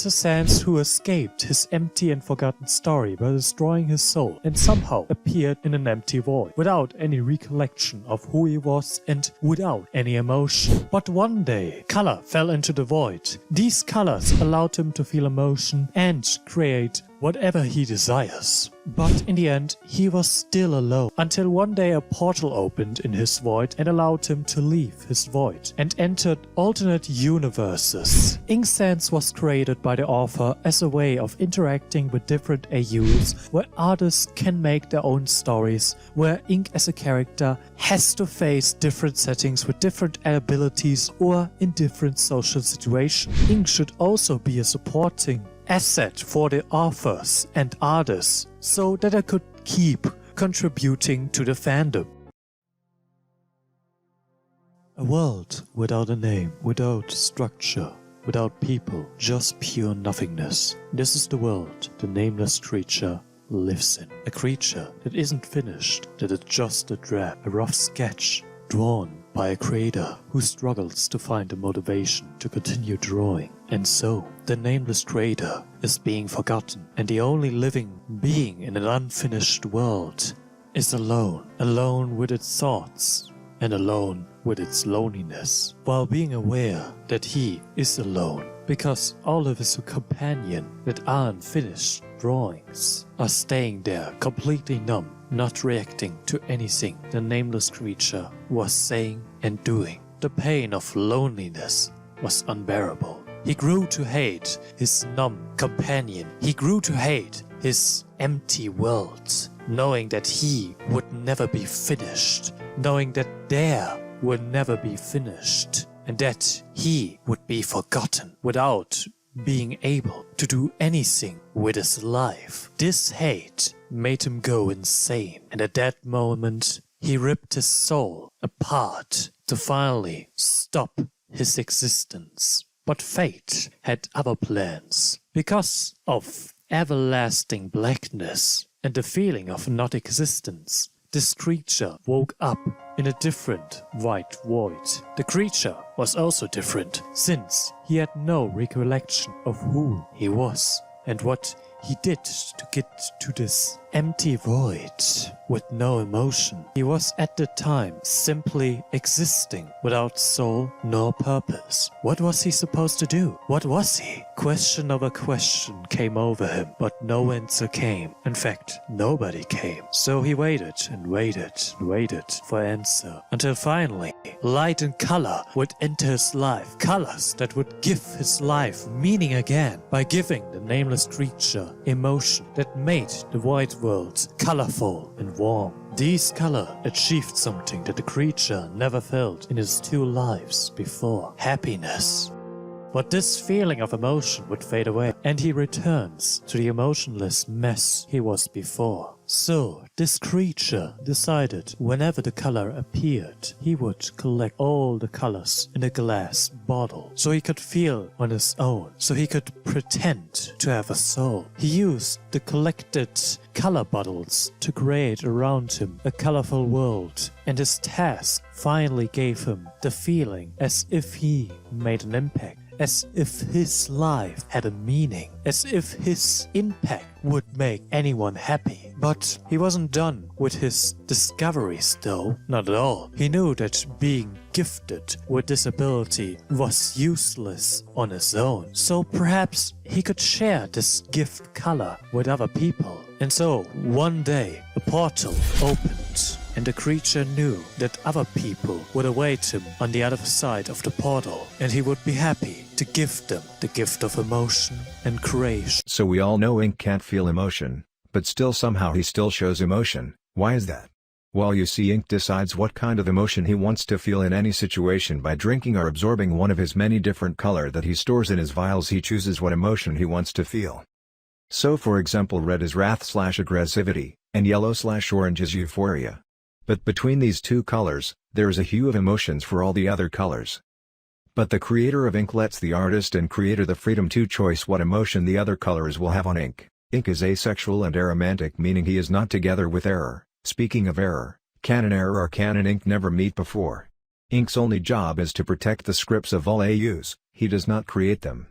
a sænz who escaped his empty and forgotten story by destroying his soul and somehow appeared in an empty void, without any recollection of who he was and without any emotion. But one day, color fell into the void. These colors allowed him to feel emotion and create whatever he desires. But in the end, he was still alone, until one day a portal opened in his void and allowed him to leave his void and entered alternate universes. Ink Sænz was created by the author as a way of interacting with different AUs, where artists can make their own stories, where Ink as a character has to face different settings with different abilities or in different social situations. Ink should also be a supporting asset for the authors and artists, so that I could keep contributing to the fandom. A world without a name, without structure, without people, just pure nothingness. This is the world the nameless creature lives in. A creature that isn't finished, that is just a drab, a rough sketch drawn by a creator who struggles to find the motivation to continue drawing. And so, the nameless creator is being forgotten, and the only living being in an unfinished world is alone. Alone with its thoughts, and alone with its loneliness, while being aware that he is alone, because all of his companions that are unfinished drawings are staying there completely numb, not reacting to anything the nameless creature was saying and doing. The pain of loneliness was unbearable. He grew to hate his numb companion. He grew to hate his empty world, knowing that he would never be finished, knowing that there would never be finished, and that he would be forgotten without being able to do anything with his life. This hate made him go insane, and at that moment he ripped his soul apart to finally stop his existence. But fate had other plans. Because of everlasting blackness and the feeling of not existence, this creature woke up in a different white void. The creature was also different, since he had no recollection of who he was and what he did to get to this empty void with no emotion. He was at the time simply existing without soul nor purpose. What was he supposed to do? What was he? Question over question came over him, but no answer came. In fact, nobody came. So he waited and waited and waited for answer, until finally light and color would enter his life. Colors that would give his life meaning again, by giving the nameless creature emotion that made the void world colorful and warm. These colors achieved something that the creature never felt in his 2 lives before: happiness. But this feeling of emotion would fade away, and he returns to the emotionless mess he was before. So, this creature decided whenever the color appeared, he would collect all the colors in a glass bottle, so he could feel on his own, so he could pretend to have a soul. He used the collected color bottles to create around him a colorful world, and his task finally gave him the feeling as if he made an impact, as if his life had a meaning, as if his impact would make anyone happy. But he wasn't done with his discoveries though, not at all. He knew that being gifted with this ability was useless on his own, so perhaps he could share this gift color with other people. And so, one day, a portal opened, and the creature knew that other people would await him on the other side of the portal, and he would be happy to give them the gift of emotion and creation. So we all know Ink can't feel emotion, but still somehow he still shows emotion. Why is that? Well, you see, Ink decides what kind of emotion he wants to feel in any situation by drinking or absorbing one of his many different color that he stores in his vials. He chooses what emotion he wants to feel. So for example, red is wrath/aggressivity, and yellow/orange is euphoria. But between these 2 colors, there is a hue of emotions for all the other colors. But the creator of Ink lets the artist and creator the freedom to choose what emotion the other colors will have on Ink. Ink is asexual and aromantic, meaning he is not together with error. Speaking of error, Canon error or Canon Ink never meet before. Ink's only job is to protect the scripts of all AUs, he does not create them.